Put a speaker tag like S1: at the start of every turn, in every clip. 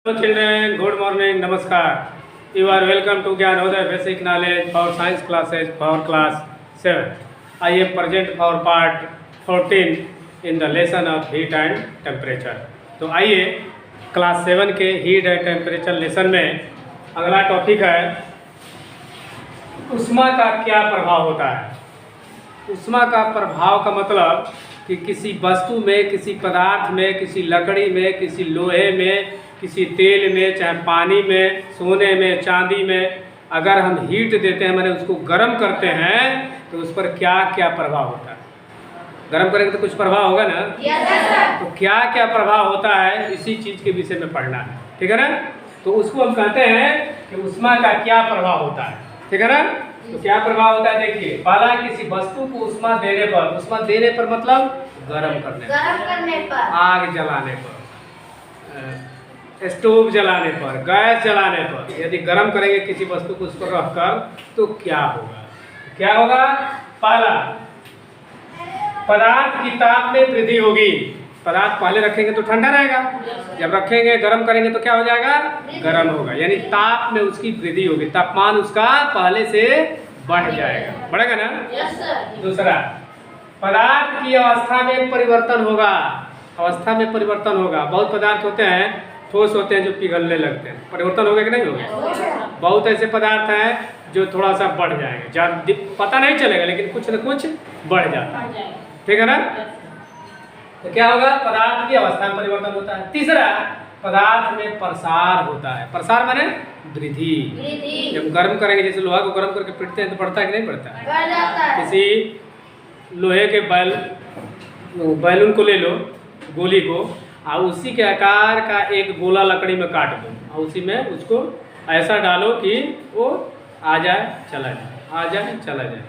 S1: Hello children, good morning, namaskar. You are welcome to Gyanodaya Basic Knowledge for Science classes for class 7. I am present for part 14 in the lesson of heat and temperature. तो आइए class 7 के heat and temperature lesson में अगला topic है ऊष्मा का क्या प्रभाव होता है। ऊष्मा का प्रभाव का मतलब कि किसी वस्तु में, किसी पदार्थ में, किसी लकड़ी में, किसी लोहे में, किसी तेल में, चाहे पानी में, सोने में, चांदी में अगर हम हीट देते हैं, माने उसको गर्म करते हैं, तो उस पर क्या क्या प्रभाव होता है। गर्म करेंगे तो कुछ प्रभाव होगा ना। तो क्या क्या प्रभाव होता है इसी चीज़ के विषय में पढ़ना है, ठीक है ना। तो उसको हम कहते हैं कि ऊष्मा का क्या प्रभाव होता है, ठीक है ना। तो क्या प्रभाव होता है, देखिए पहला किसी वस्तु को ऊष्मा देने पर मतलब गर्म करने पर, आग जलाने पर, स्टोव जलाने पर, गैस जलाने पर यदि गर्म करेंगे किसी वस्तु को उस पर रखकर तो क्या होगा। पहला, पदार्थ की ताप में वृद्धि होगी। पदार्थ पहले रखेंगे तो ठंडा रहेगा, जब रखेंगे गर्म करेंगे तो क्या हो जाएगा, गर्म होगा, यानी ताप में उसकी वृद्धि होगी, तापमान उसका पहले से बढ़ जाएगा, बढ़ेगा ना। दूसरा, पदार्थ की अवस्था में परिवर्तन होगा। बहुत पदार्थ होते हैं, ठोस होते हैं जो पिघलने लगते हैं, परिवर्तन होगा कि नहीं होगा। बहुत ऐसे पदार्थ हैं जो थोड़ा सा बढ़ जाएंगे, जब पता नहीं चलेगा लेकिन कुछ न कुछ बढ़ जाता है, ठीक है ना। तो क्या होगा, पदार्थ की अवस्था में परिवर्तन होता है। तीसरा, पदार्थ में प्रसार होता है। प्रसार माने वृद्धि। जब गर्म करेंगे, जैसे लोहा को गर्म करके पीटते हैं तो बढ़ता है कि नहीं बढ़ता है। किसी लोहे के बैलून को ले लो, गोली को, और उसी के आकार का एक गोला लकड़ी में काट दो और उसी में उसको ऐसा डालो कि वो आ जाए चला जाए।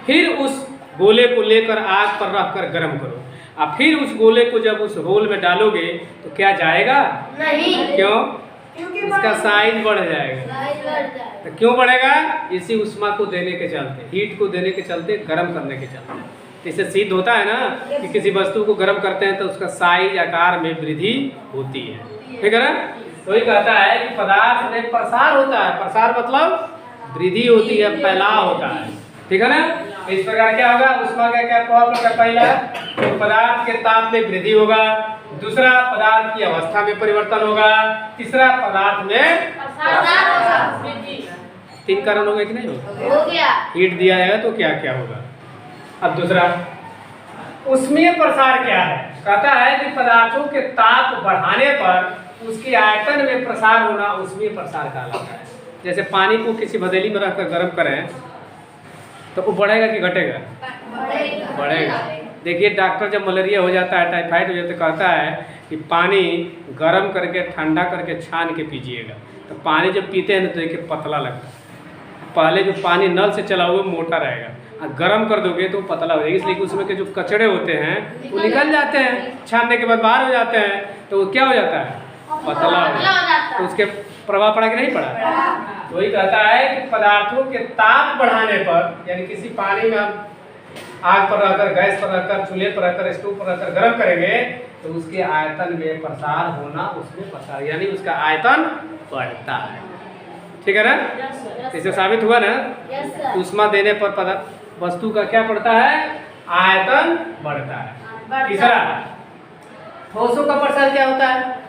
S1: फिर उस गोले को लेकर आग पर रखकर गर्म करो, और फिर उस गोले को जब उस होल में डालोगे तो क्या जाएगा नहीं। क्यों? उसका साइज बढ़ जाएगा। तो क्यों बढ़ेगा? इसी ऊष्मा को देने के चलते, हीट को देने के चलते, गर्म करने के चलते। इससे सिद्ध होता है ना कि किसी वस्तु को गर्म करते हैं तो उसका साइज, आकार में वृद्धि होती है, ठीक है ना। तो ये कहता है कि पदार्थ में प्रसार होता है। प्रसार मतलब वृद्धि होती है, फैलाव होता है, ठीक है ना। इस प्रकार क्या होगा, ऊष्मा का क्या प्रभाव पड़ता है। पहला, तो पदार्थ के ताप में वृद्धि होगा। दूसरा, पदार्थ की अवस्था में परिवर्तन होगा। तीसरा, पदार्थ में तीन कारण हो गए कि नहीं हो गया। हीट दिया है तो क्या क्या होगा। अब दूसरा, ऊष्मीय प्रसार क्या है। कहता है कि पदार्थों के ताप बढ़ाने पर उसके आयतन में प्रसार होना ऊष्मीय प्रसार कहलाता है। जैसे पानी को किसी भदेली में रखकर गर्म करें तो वो बढ़ेगा कि घटेगा? बढ़ेगा। देखिए डॉक्टर जब मलेरिया हो जाता है, टाइफाइड हो जाता है, कहता है कि पानी गर्म करके ठंडा करके छान के पीजिएगा। तो पानी जब पीते हैं ना तो देखिए पतला लगता है। पहले जो पानी नल से चला हुआ मोटा रहेगा, और गर्म कर दोगे तो पतला हो जाएगा। इसलिए उसमें के जो कचड़े होते हैं वो निकल जाते हैं, छानने के बाद बाहर हो जाते हैं, तो वो क्या हो जाता है, पतला हो जाता है। तो उसके प्रभाव पड़ा कि नहीं पड़ा। तो वही कहता है कि पदार्थों के ताप बढ़ाने पर, यानी किसी पानी में हम आग पर रखकर, गैस पर रखकर, चूल्हे पर रखकर, स्टोव पर रखकर गर्म करेंगे तो उसके आयतन में प्रसार होना, उसमें प्रसार यानी उसका आयतन बढ़ता है, ठीक है ना। इससे साबित हुआ ना, ऊष्मा देने पर वस्तु का क्या बढ़ता है, आयतन बढ़ता है। तीसरा, ठोसों का प्रसार क्या होता है।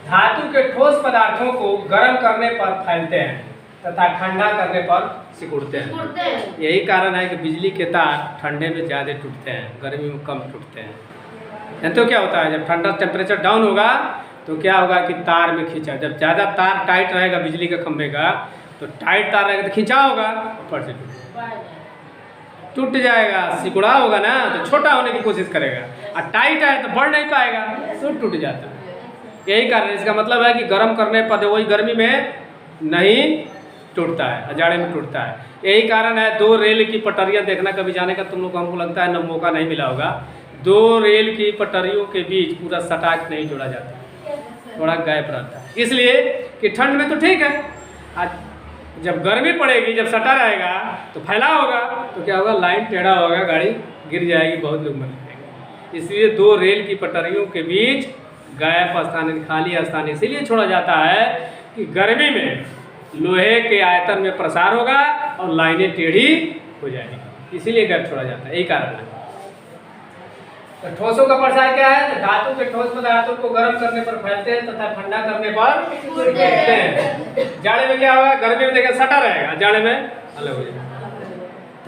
S1: धातु के ठोस पदार्थों को गर्म करने पर फैलते हैं तथा ठंडा करने पर सिकुड़ते हैं। यही कारण है कि बिजली के तार ठंडे में ज़्यादा टूटते हैं, गर्मी में कम टूटते हैं। तो क्या होता है, जब ठंडा टेम्परेचर डाउन होगा तो क्या होगा कि तार में खींचा, जब ज़्यादा तार टाइट रहेगा बिजली के खंभे का, तो टाइट तार रहेगा तो खींचा होगा, ऊपर से टूट जाएगा, सिकुड़ा होगा ना तो छोटा होने की कोशिश करेगा, और टाइट है तो बढ़ नहीं पाएगा तो टूट जाता है। यही कारण, इसका मतलब है कि गर्म करने पर वही गर्मी में नहीं टूटता है, जाड़े में टूटता है। यही कारण है, दो रेल की पटरियाँ देखना कभी जाने का तुम लोग को, हमको लगता है ना मौका नहीं मिला होगा। दो रेल की पटरियों के बीच पूरा सटाक नहीं जोड़ा जाता, थोड़ा गैप रहता है, इसलिए कि ठंड में तो ठीक है, आज जब गर्मी पड़ेगी, जब सटा रहेगा तो फैला होगा तो क्या होगा, लाइन टेढ़ा होगा, गाड़ी गिर जाएगी, बहुत लोग मर जाएंगे। इसलिए दो रेल की पटरियों के बीच गैप स्थान खाली स्थान इसीलिए छोड़ा जाता है कि गर्मी में लोहे के आयतन में प्रसार होगा और लाइनें टेढ़ी हो जाएगी, इसीलिए गैप छोड़ा जाता है, यही कारण है। तो ठोसों का प्रसार क्या है? तो धातु के ठोस पदार्थों को गर्म करने पर फैलते हैं तथा ठंडा करने पर सिकुड़ते हैं। जाड़े में क्या होगा? गर्मी में देखिए सटा रहेगा, जाड़े में अलग हो जाएगा।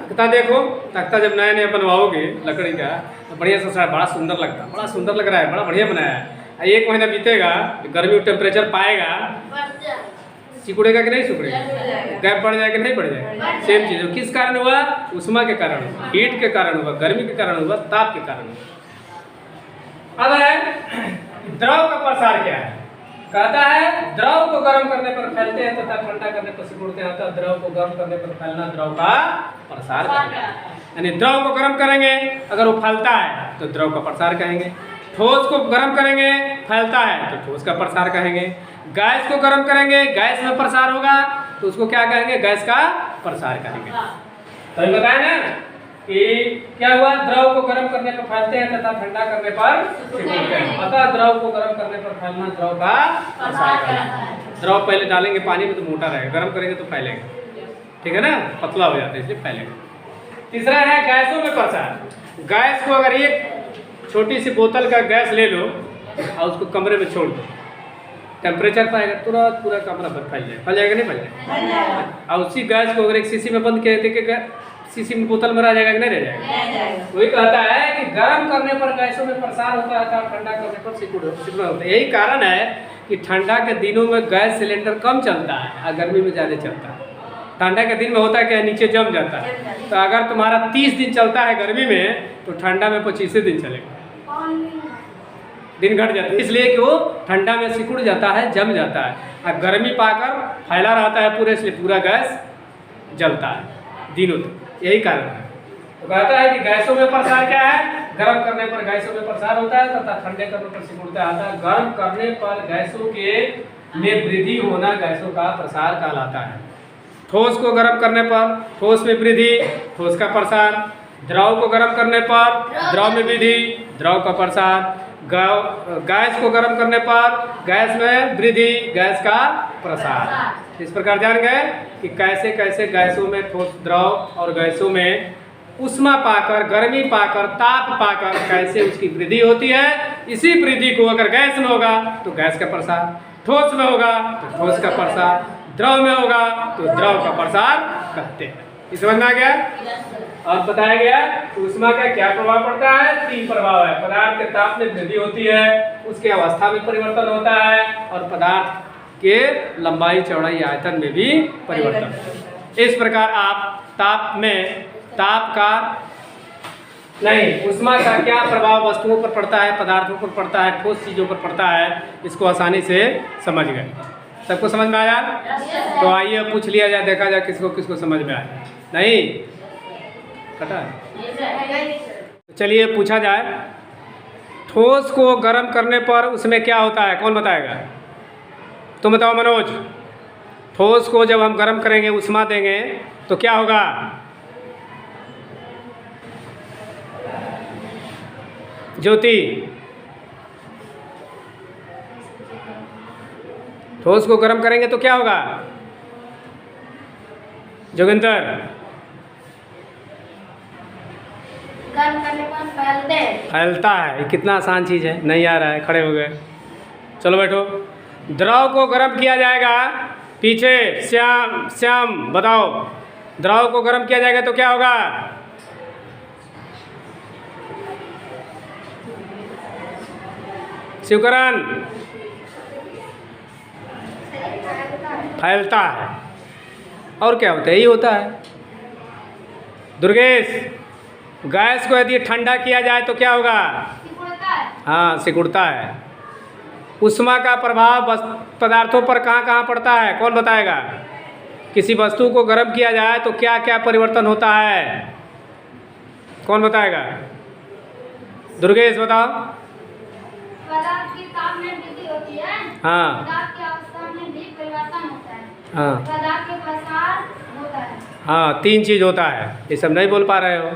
S1: तख्ता देखो, तख्ता जब नया नया बनवाओगे लकड़ी का तो बढ़िया से बड़ा सुंदर लगता है, बड़ा सुंदर लग रहा है, बड़ा बढ़िया बनाया है। 1 महीना बीतेगा, गर्मी में टेम्परेचर पाएगा, सिकुड़ेगा कि नहीं सिकुड़ेगा? गैप बढ़ जाएगा कि नहीं बढ़ जाएगा? सेम चीज किस कारण हुआ? उष्मा के कारण हुआ, हीट के कारण हुआ, गर्मी के कारण हुआ, ताप के कारण हुआ। अब है द्रव का प्रसार क्या है? कहता है द्रव को गर्म करने पर फैलते हैं तथा ठंडा करने पर सिकुड़ते हैं। अतः द्रव को गर्म करने पर फैलना द्रव का प्रसार कहेंगे। यानी द्रव को गर्म करेंगे, अगर वो फैलता है तो द्रव का प्रसार कहेंगे। ठोस को गर्म करेंगे, फैलता है तो ठोस का प्रसार कहेंगे। गैस को गर्म करेंगे, गैस में प्रसार होगा तो उसको क्या कहेंगे? गैस का प्रसार कहेंगे। तो ये बताया ना कि क्या हुआ? द्रव को गर्म करने पर फैलते हैं तथा ठंडा करने पर सिकुड़ते हैं। अतः द्रव को गर्म करने पर फैलना द्रव का प्रसार कहेंगे। द्रव पहले डालेंगे पानी में तो मोटा रहेगा, गर्म करेंगे तो फैलेगा, ठीक है ना, पतला हो जाता है इसलिए फैलेगा। तीसरा है गैसों में प्रसार। गैस को अगर एक छोटी सी बोतल का गैस ले लो और उसको कमरे में छोड़ दो, टेम्परेचर पाएगा तुरंत पूरा कमरा भर फैल जाएगा नहीं फैल जाएगा? और उसी गैस को अगर एक शीशी में बंद किए थे, शीशी में बोतल में रह जाएगा कि नहीं रह जाएगा? वही कहता है कि गर्म करने पर गैसों में प्रसार होता है और ठंडा करने पर सिकुड़ना होता है। यही कारण है कि ठंडा के दिनों में गैस सिलेंडर कम चलता है और गर्मी में ज़्यादा चलता है। ठंडा के दिन में होता है कि नीचे जम जाता है, तो अगर तुम्हारा 30 दिन चलता है गर्मी में तो ठंडा में 25 दिन चलेगा, दिन घट जाता है, इसलिए कि वो ठंडा में सिकुड़ जाता है, जम जाता है, और गर्मी पाकर फैला रहता है पूरे, इसलिए पूरा गैस जलता है दिनों तक। यही कारण है। तो कहता है कि गैसों में प्रसार क्या है? गर्म करने पर गैसों में प्रसार होता है तथा ठंडे करने पर सिकुड़ता है। गर्म करने पर गैसों के में वृद्धि होना गैसों का प्रसार कहलाता है। ठोस को गर्म करने पर ठोस में वृद्धि, ठोस का प्रसार। द्रव को गर्म करने पर द्रव में वृद्धि, द्रव का प्रसार। गैस को गर्म करने पर गैस में वृद्धि, गैस का प्रसार। इस प्रकार जान गए कि कैसे कैसे गैसों में ठोस, द्रव और गैसों में उष्मा पाकर, गर्मी पाकर, ताप पाकर कैसे उसकी वृद्धि होती है। इसी वृद्धि को अगर गैस में होगा तो गैस का प्रसार, ठोस में होगा तो ठोस का प्रसार, द्रव में होगा तो द्रव का प्रसार कहते हैं। इस समझ में आ गया? और बताया गया उष्मा का क्या प्रभाव पड़ता है? 3 प्रभाव है। पदार्थ के ताप में वृद्धि होती है, उसके अवस्था में परिवर्तन होता है, और पदार्थ के लंबाई, चौड़ाई, आयतन में भी परिवर्तन। इस प्रकार आप ताप में, ताप का नहीं, उष्मा का क्या प्रभाव वस्तुओं पर पड़ता है, पदार्थों पर पड़ता है, ठोस चीज़ों पर पड़ता है, इसको आसानी से समझ गए। सबको समझ में आया? तो आइए पूछ लिया जाए, देखा जाए किसको किसको समझ में आया। नहीं पता है? चलिए पूछा जाए, ठोस को गर्म करने पर उसमें क्या होता है? कौन बताएगा? तुम बताओ मनोज। ठोस को जब हम गर्म करेंगे, उष्मा देंगे तो क्या होगा? ज्योति, ठोस को गर्म करेंगे तो क्या होगा? जोगिंदर,
S2: गर्म करने पर
S1: फैलता है। कितना आसान चीज़ है, नहीं आ रहा है, खड़े हो गए। चलो बैठो। द्रव को गर्म किया जाएगा, पीछे श्याम, श्याम बताओ, द्रव को गर्म किया जाएगा तो क्या होगा? शिवकरण, फैलता है। और क्या होता है? यही होता है। दुर्गेश, गैस को यदि ठंडा किया जाए तो क्या होगा? हाँ, सिकुड़ता है। उष्मा का प्रभाव पदार्थों पर कहाँ कहाँ पड़ता है? कौन बताएगा? किसी वस्तु को गर्म किया जाए तो क्या क्या परिवर्तन होता है? कौन बताएगा? दुर्गेश बताओ।
S2: पदार्थ की ताप में वृद्धि होती है।
S1: हाँ।
S2: पदार्थ की अवस्था में भी परिवर्तन होता है।
S1: हाँ।
S2: पदार्थ के प्रसार होता है।
S1: हाँ, 3 चीज़ होता है, ये सब नहीं बोल पा रहे हो।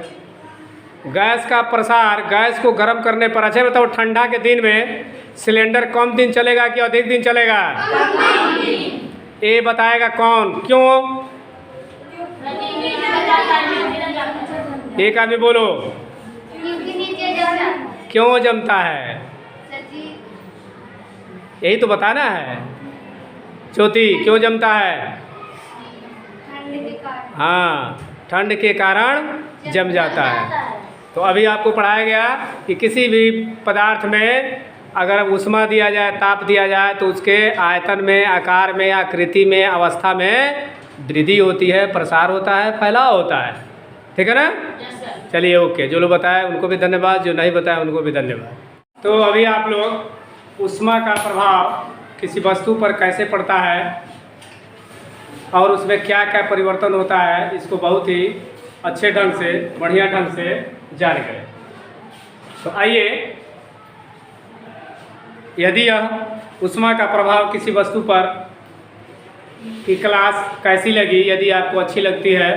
S1: गैस का प्रसार, गैस को गर्म करने पर। अच्छा बताओ, ठंडा के दिन में सिलेंडर कम दिन चलेगा कि अधिक दिन चलेगा? ए बताएगा कौन, क्यों? एक आदमी बोलो,
S2: क्योंकि नीचे जमता है।
S1: क्यों जमता है?
S2: सच्ची।
S1: यही तो बताना है। ज्योति, क्यों जमता है?
S2: ठंड के कारण।
S1: हाँ, ठंड के कारण जम जाता है। तो अभी आपको पढ़ाया गया कि किसी भी पदार्थ में अगर ऊष्मा दिया जाए, ताप दिया जाए, तो उसके आयतन में, आकार में, आकृति में, अवस्था में वृद्धि होती है, प्रसार होता है, फैलाव होता है। ठीक है ना? चलिए ओके। जो लोग बताए उनको भी धन्यवाद, जो नहीं बताए उनको भी धन्यवाद। तो अभी आप लोग ऊष्मा का प्रभाव किसी वस्तु पर कैसे पड़ता है और उसमें क्या क्या परिवर्तन होता है, इसको बहुत ही अच्छे ढंग से, बढ़िया ढंग से जान गए। तो आइए, यदि यह ऊष्मा का प्रभाव किसी वस्तु पर की क्लास कैसी लगी, यदि आपको अच्छी लगती है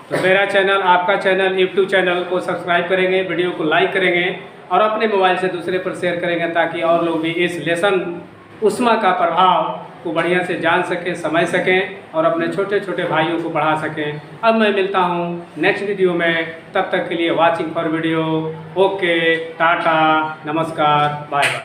S1: तो मेरा चैनल, आपका चैनल, यूट्यूब चैनल को सब्सक्राइब करेंगे, वीडियो को लाइक करेंगे और अपने मोबाइल से दूसरे पर शेयर करेंगे, ताकि और लोग भी इस लेसन ऊष्मा का प्रभाव को बढ़िया से जान सकें, समझ सकें और अपने छोटे छोटे भाइयों को पढ़ा सकें। अब मैं मिलता हूँ नेक्स्ट वीडियो में, तब तक के लिए watching for video. Okay, Tata, नमस्कार, बाय बाय।